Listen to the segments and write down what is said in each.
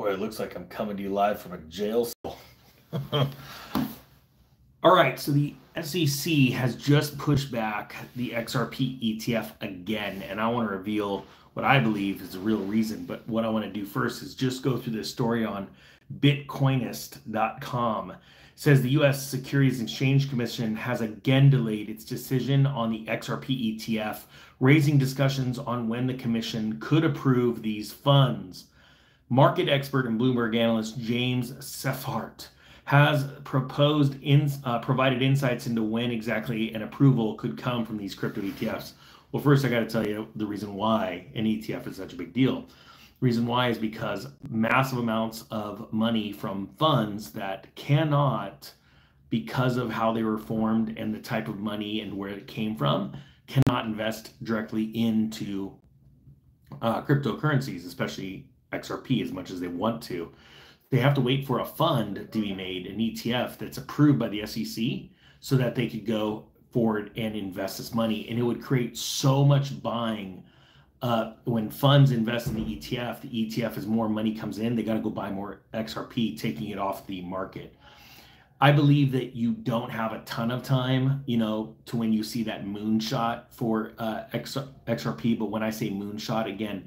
Boy, it looks like I'm coming to you live from a jail cell. All right, so the SEC has just pushed back the XRP ETF again, and I want to reveal what I believe is the real reason. But what I want to do first is just go through this story on Bitcoinist.com. It says the U.S. Securities and Exchange Commission has again delayed its decision on the XRP ETF, raising discussions on when the commission could approve these funds. Market expert and Bloomberg analyst James Seffart has provided insights into when exactly an approval could come from these crypto ETFs. Well, first I got to tell you the reason why an ETF is such a big deal. The reason why is because massive amounts of money from funds that cannot, because of how they were formed and the type of money and where it came from, cannot invest directly into cryptocurrencies, especially XRP, as much as they want to. They have to wait for a fund to be made, an ETF that's approved by the SEC, so that they could go forward and invest this money. And it would create so much buying. When funds invest in the ETF, as more money comes in, they got to go buy more XRP, taking it off the market. I believe that you don't have a ton of time, to when you see that moonshot for XRP. But when I say moonshot, again,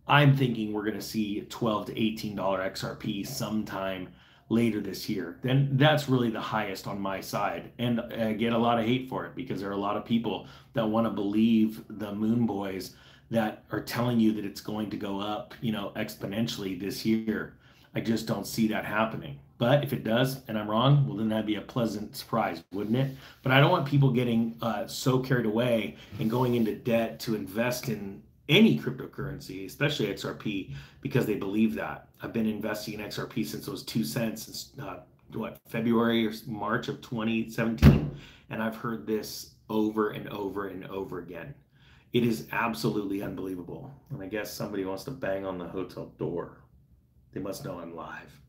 I'm thinking we're going to see $12 to $18 XRP sometime later this year. Then that's really the highest on my side. And I get a lot of hate for it because there are a lot of people that want to believe the moon boys that are telling you that it's going to go up, exponentially this year. I just don't see that happening. But if it does, and I'm wrong, well, then that'd be a pleasant surprise, wouldn't it? But I don't want people getting so carried away and going into debt to invest in any cryptocurrency, especially XRP, because they believe that. I've been investing in XRP since it was 2 cents, since February or March of 2017, and I've heard this over and over and over again. It is absolutely unbelievable. And I guess somebody wants to bang on the hotel door. They must know I'm live.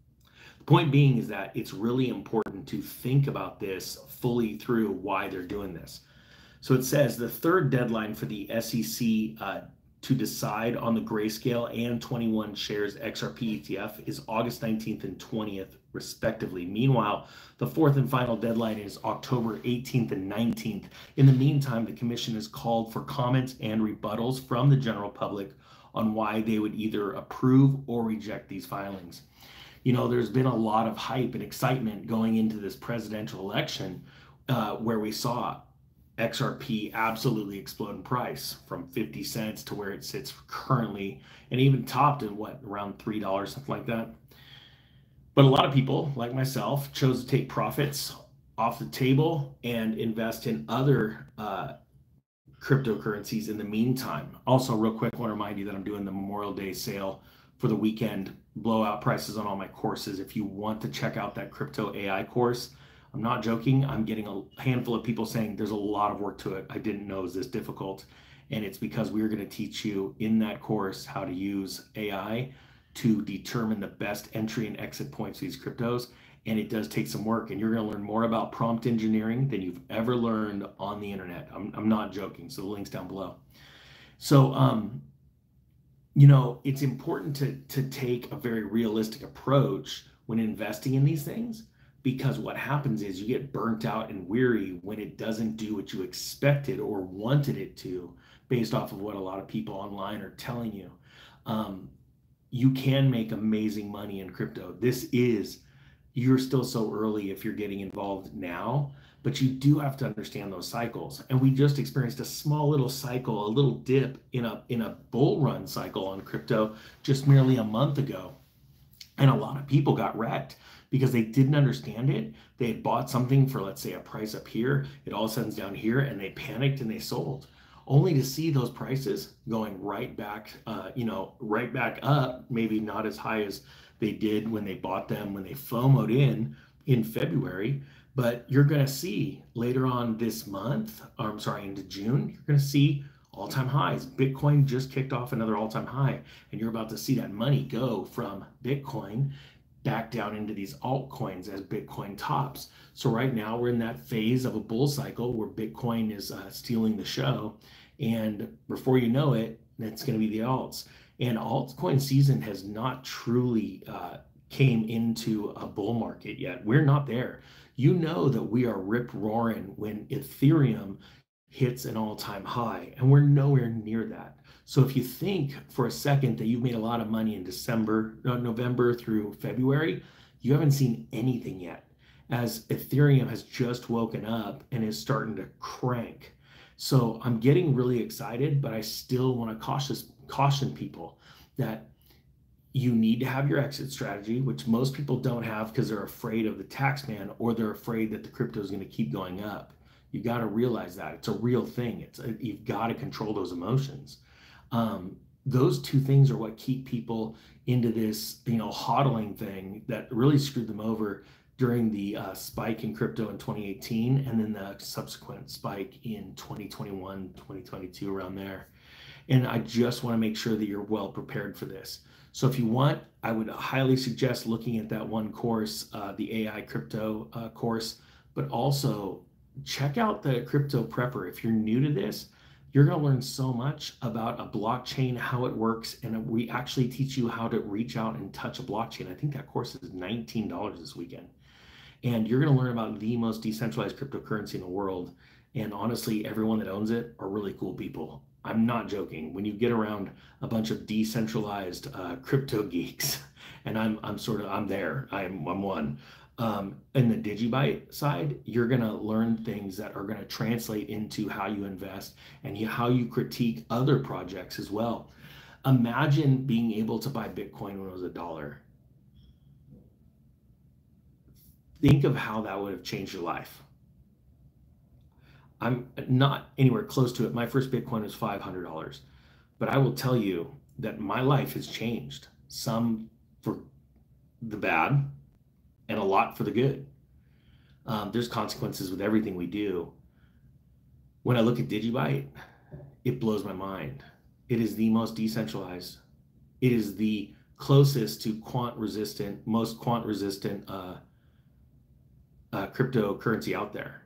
The point being is that it's really important to think about this fully through why they're doing this. So it says the third deadline for the SEC to decide on the Grayscale and 21 shares XRP ETF is August 19th and 20th, respectively. Meanwhile, the fourth and final deadline is October 18th and 19th. In the meantime, the commission has called for comments and rebuttals from the general public on why they would either approve or reject these filings. There's been a lot of hype and excitement going into this presidential election where we saw XRP absolutely explode in price from 50 cents to where it sits currently, and even topped at around $3, something like that. But a lot of people, like myself, chose to take profits off the table and invest in other cryptocurrencies in the meantime. Also, real quick, I want to remind you that I'm doing the Memorial Day sale for the weekend, blowout prices on all my courses. If you want to check out that crypto AI course, I'm not joking. I'm getting a handful of people saying there's a lot of work to it. I didn't know it was this difficult. And it's because we're going to teach you in that course how to use AI to determine the best entry and exit points for these cryptos. And it does take some work. And you're going to learn more about prompt engineering than you've ever learned on the internet. I'm not joking. So the link's down below. So, it's important to take a very realistic approach when investing in these things. Because what happens is you get burnt out and weary when it doesn't do what you expected or wanted it to, based off of what a lot of people online are telling you. You can make amazing money in crypto. You're still so early if you're getting involved now, but you do have to understand those cycles. And we just experienced a small little cycle, a little dip in a bull run cycle on crypto just merely a month ago. And a lot of people got wrecked because they didn't understand it. They had bought something for, let's say, a price up here. It all sends down here, and they panicked and they sold, only to see those prices going right back, right back up, maybe not as high as they did when they bought them, when they FOMO'd in February. But you're going to see later on this month, into June, you're going to see all-time highs. Bitcoin just kicked off another all-time high, and you're about to see that money go from Bitcoin back down into these altcoins as Bitcoin tops. So right now we're in that phase of a bull cycle where Bitcoin is stealing the show, and before you know it, it's going to be the alts. And altcoin season has not truly came into a bull market yet. We're not there. You know that we are rip roaring when Ethereum hits an all-time high, and we're nowhere near that. So if you think for a second that you've made a lot of money in November through February, you haven't seen anything yet, as Ethereum has just woken up and is starting to crank. So I'm getting really excited, but I still want to caution people that you need to have your exit strategy, which most people don't have because they're afraid of the tax man, or they're afraid that the crypto is going to keep going up. You got to realize that it's a real thing. You've got to control those emotions. Those two things are what keep people into this, hodling thing that really screwed them over during the spike in crypto in 2018, and then the subsequent spike in 2021, 2022, around there. And I just want to make sure that you're well prepared for this. So if you want, I would highly suggest looking at that one course, the AI crypto course, but also check out the Crypto Prepper. If you're new to this, you're going to learn so much about a blockchain, how it works, and we actually teach you how to reach out and touch a blockchain. I think that course is $19 this weekend. And you're going to learn about the most decentralized cryptocurrency in the world. And honestly, everyone that owns it are really cool people. I'm not joking. When you get around a bunch of decentralized crypto geeks, and I'm there. I'm one. In the Digibyte side, you're going to learn things that are going to translate into how you invest and how you critique other projects as well. Imagine being able to buy Bitcoin when it was $1. Think of how that would have changed your life. I'm not anywhere close to it. My first Bitcoin was $500, but I will tell you that my life has changed, some for the bad and a lot for the good. There's consequences with everything we do. When I look at Digibyte, it blows my mind. It is the most decentralized. It is the closest to most quant resistant cryptocurrency out there.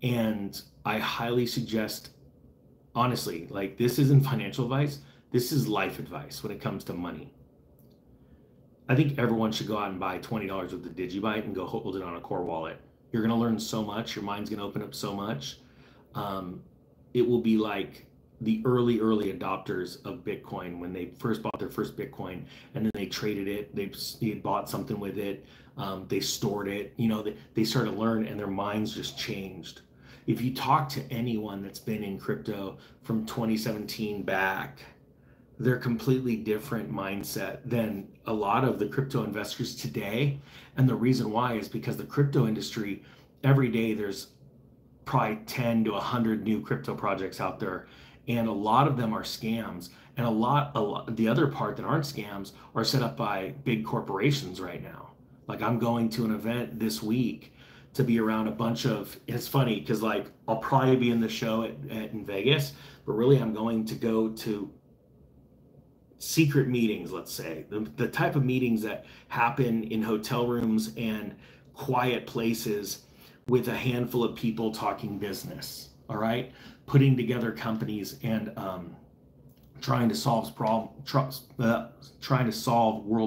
And I highly suggest, honestly, like, this isn't financial advice, this is life advice when it comes to money. I think everyone should go out and buy $20 with the Digibyte and go hold it on a core wallet. You're going to learn so much. Your mind's going to open up so much. It will be like the early adopters of Bitcoin when they first bought their first Bitcoin, and then they traded it. They bought something with it. They stored it. They started to learn, and their minds just changed. If you talk to anyone that's been in crypto from 2017 back, they're completely different mindset than a lot of the crypto investors today. And the reason why is because the crypto industry, every day there's probably 10 to 100 new crypto projects out there, and a lot of them are scams, and a lot the other part that aren't scams are set up by big corporations right now. Like, I'm going to an event this week to be around a bunch of, it's funny because, like, I'll probably be in the show in Vegas, but really I'm going to go to secret meetings, let's say, the type of meetings that happen in hotel rooms and quiet places with a handful of people talking business, all right? Putting together companies and trying to solve world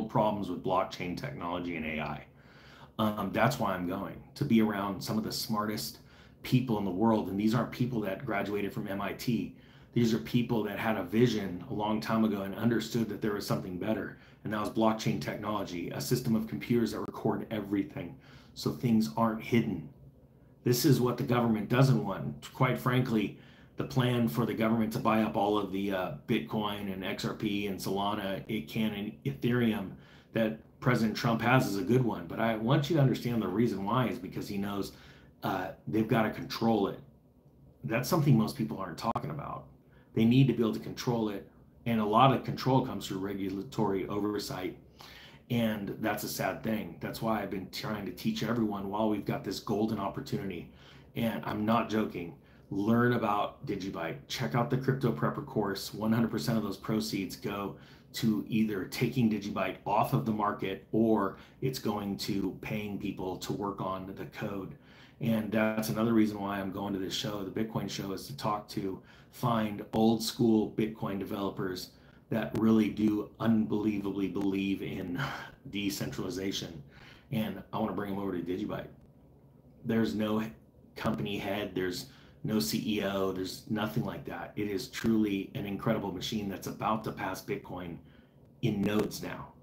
problems with blockchain technology and AI. That's why I'm going, to be around some of the smartest people in the world. And these aren't people that graduated from MIT. These are people that had a vision a long time ago and understood that there was something better. And that was blockchain technology, a system of computers that record everything so things aren't hidden. This is what the government doesn't want. Quite frankly, the plan for the government to buy up all of the Bitcoin and XRP and Solana, and Ethereum that President Trump has is a good one. But I want you to understand the reason why is because he knows they've got to control it. That's something most people aren't talking about. They need to be able to control it. And a lot of control comes through regulatory oversight. And that's a sad thing. That's why I've been trying to teach everyone while we've got this golden opportunity. And I'm not joking. Learn about Digibyte. Check out the Crypto Prepper course. 100% of those proceeds go to either taking Digibyte off of the market, or it's going to paying people to work on the code. And that's another reason why I'm going to this show, the Bitcoin show, is to find old school Bitcoin developers that really do unbelievably believe in decentralization. And I want to bring them over to Digibyte. There's no company head, there's no CEO, there's nothing like that. It is truly an incredible machine that's about to pass Bitcoin in nodes now.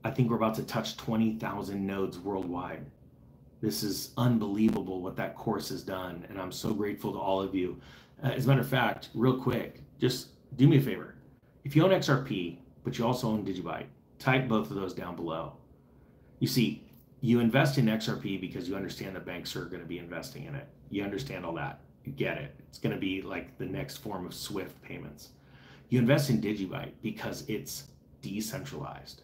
I think we're about to touch 20,000 nodes worldwide. This is unbelievable what that course has done, and I'm so grateful to all of you. As a matter of fact, real quick, just do me a favor. If you own XRP, but you also own Digibyte, type both of those down below. You see, you invest in XRP because you understand that banks are going to be investing in it. You understand all that. You get it. It's going to be like the next form of SWIFT payments. You invest in Digibyte because it's decentralized.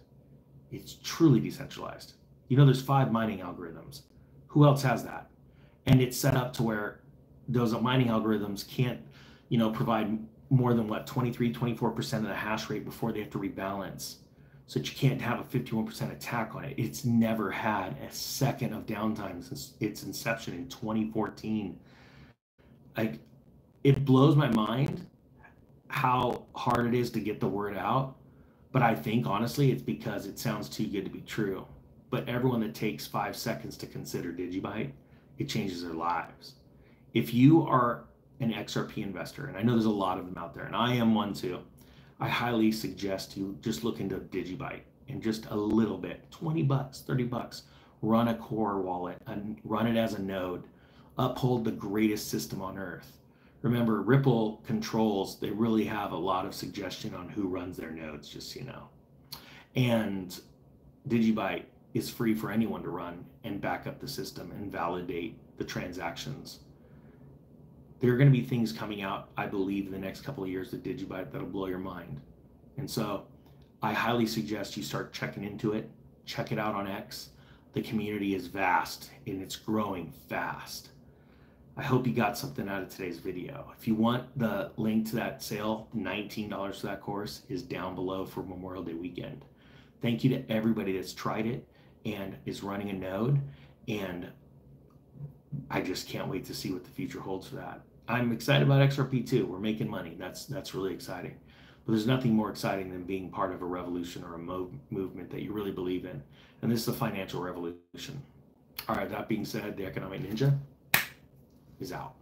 It's truly decentralized. You know, there's 5 mining algorithms. Who else has that? And it's set up to where those mining algorithms can't, provide more than 24% of the hash rate before they have to rebalance. So that you can't have a 51% attack on it. It's never had a second of downtime since its inception in 2014. It blows my mind how hard it is to get the word out. But I think honestly, it's because it sounds too good to be true. But everyone that takes 5 seconds to consider Digibyte, it changes their lives. If you are an XRP investor, and I know there's a lot of them out there, and I am one too, I highly suggest you just look into Digibyte and just a little bit, 20 bucks, 30 bucks, run a core wallet and run it as a node, uphold the greatest system on earth. Remember, Ripple controls, they really have a lot of suggestion on who runs their nodes, just so you know. And Digibyte is free for anyone to run and back up the system and validate the transactions. There are going to be things coming out, I believe, in the next couple of years with Digibyte that'll blow your mind. And so I highly suggest you start checking into it. Check it out on X. The community is vast and it's growing fast. I hope you got something out of today's video. If you want the link to that sale, $19 for that course is down below for Memorial Day weekend. Thank you to everybody that's tried it and is running a node. And I just can't wait to see what the future holds for that. I'm excited about XRP too. We're making money. That's really exciting. But there's nothing more exciting than being part of a revolution or a movement that you really believe in. And this is a financial revolution. All right, that being said, the Economic Ninja is out.